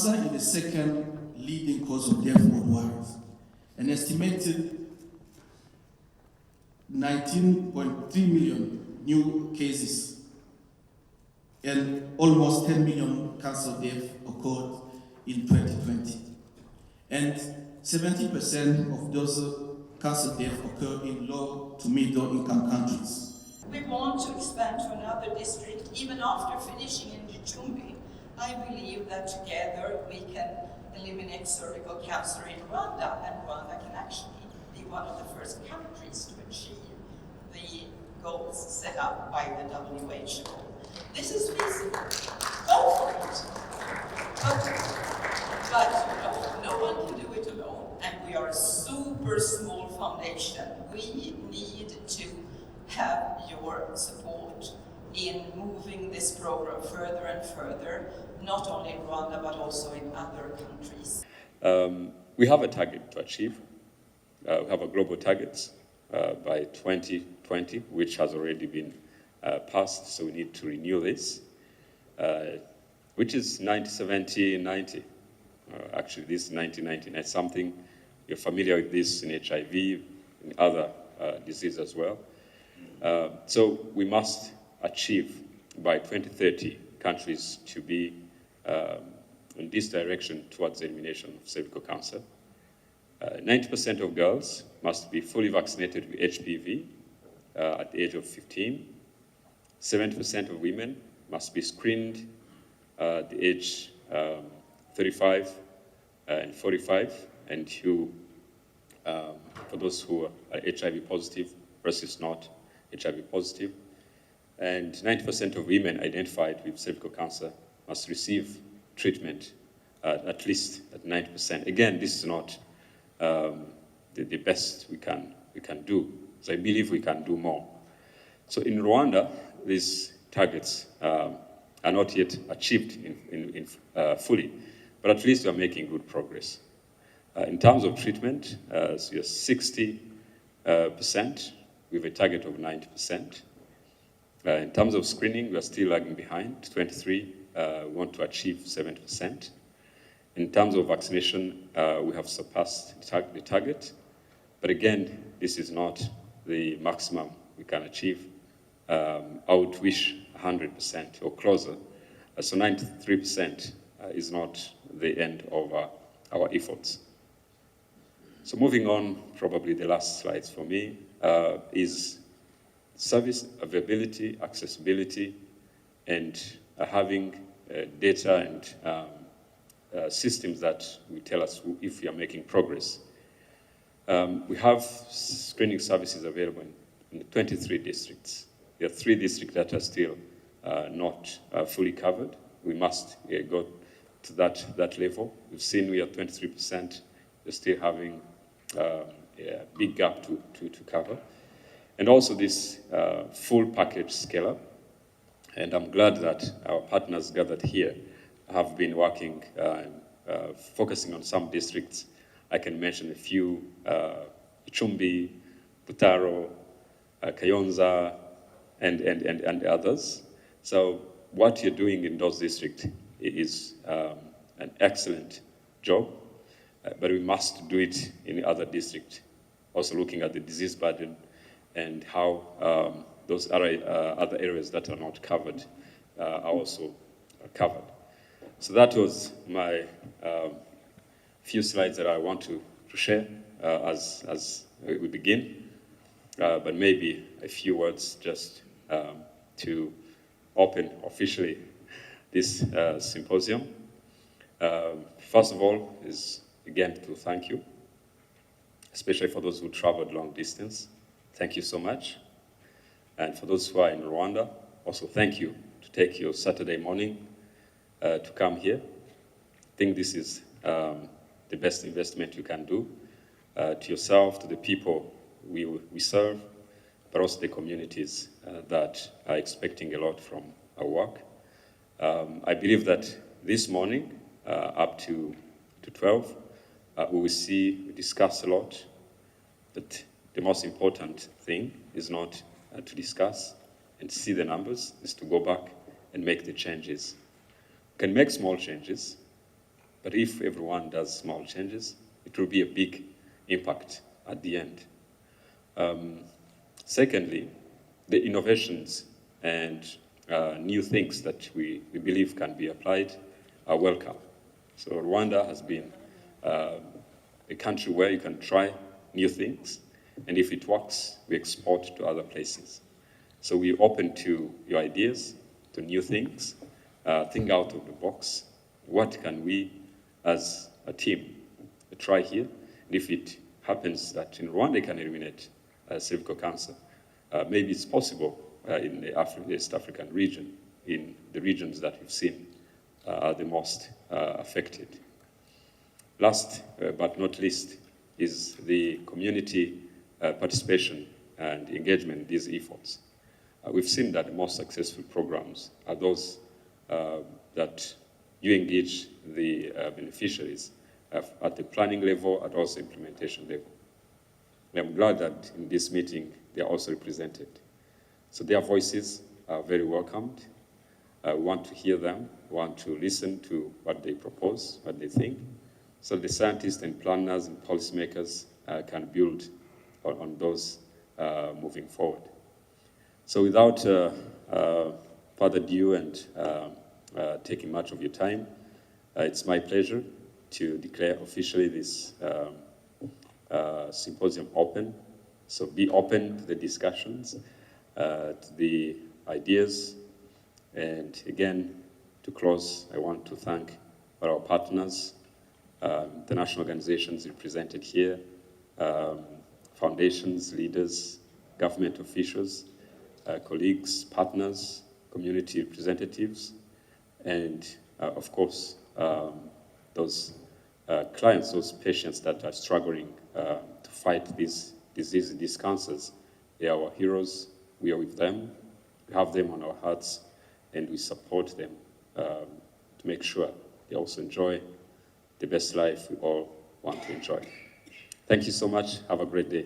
Cancer is the second leading cause of death worldwide. An estimated 19.3 million new cases and almost 10 million cancer deaths occurred in 2020. And 70% of those cancer deaths occur in low to middle income countries. We want to expand to another district, even after finishing in Gicumbi. I believe that together we can eliminate cervical cancer in Rwanda, and Rwanda can actually be one of the first countries to achieve the goals set up by the WHO. This is feasible. Go for it. But no one can do it alone, and we are a super small foundation. We need to have your support in moving this program further and further, not only in Rwanda, but also in other countries. We have a target to achieve. We have a global target by 2020, which has already been passed, so we need to renew this, which is 90-70-90. Actually, this is 1999, something you're familiar with this in HIV, in other diseases as well. So we must achieve by 2030 countries to be in this direction towards the elimination of cervical cancer. 90% of girls must be fully vaccinated with HPV at the age of 15. 70% of women must be screened at the age 35 and 45, and for those who are HIV positive versus not HIV positive. And 90% of women identified with cervical cancer must receive treatment at least at 90%. Again, this is not the best we can do. So I believe we can do more. So in Rwanda, these targets are not yet achieved fully, but at least we are making good progress. In terms of treatment, so we are 60% with a target of 90%. In terms of screening, we are still lagging behind. 23 want to achieve 70%. In terms of vaccination, we have surpassed the target. But again, this is not the maximum we can achieve. I would wish 100% or closer. So 93% is not the end of our efforts. So moving on, probably the last slides for me, is service availability, accessibility, and having data and systems that will tell us if we are making progress. We have screening services available in 23 districts. There are 3 districts that are still not fully covered. We must go to that level. We've seen we are 23%. We're still having a big gap to cover. And also this full package scale-up. And I'm glad that our partners gathered here have been working, focusing on some districts. I can mention a few: Gicumbi, Butaro, Kayonza, and others. So what you're doing in those districts is an excellent job, but we must do it in other districts, also looking at the disease burden and how those other areas that are not covered are also covered. So that was my few slides that I want to share as we begin, but maybe a few words just to open officially this symposium. First of all is, again, to thank you, especially for those who traveled long distance. Thank you so much. And for those who are in Rwanda, also thank you to take your Saturday morning to come here. I think this is the best investment you can do to yourself, to the people we serve, but also the communities that are expecting a lot from our work. I believe that this morning, up to 12, we discuss a lot, but the most important thing is not to discuss and see the numbers, is to go back and make the changes. We can make small changes, But if everyone does small changes, it will be a big impact at the end. Secondly, the innovations and new things that we believe can be applied are welcome. So Rwanda has been a country where you can try new things, and if it works, we export to other places. So we're open to your ideas, to new things, think out of the box. What can we, as a team, try here? And if it happens that in Rwanda you can eliminate cervical cancer, maybe it's possible in the East African region, in the regions that we've seen are the most affected. Last but not least is the community participation and engagement in these efforts. We've seen that the most successful programs are those that you engage the beneficiaries at the planning level and also implementation level. And I'm glad that in this meeting they are also represented. So their voices are very welcomed. We want to hear them, we want to listen to what they propose, what they think, so the scientists and planners and policymakers can build on those moving forward. So without further ado and taking much of your time, it's my pleasure to declare officially this symposium open. So be open to the discussions, to the ideas, and again, to close, I want to thank our partners, international organizations represented here, foundations, leaders, government officials, colleagues, partners, community representatives, and of course, those clients, those patients that are struggling to fight these diseases, these cancers. They are our heroes. We are with them. We have them on our hearts, and we support them to make sure they also enjoy the best life we all want to enjoy. Thank you so much. Have a great day.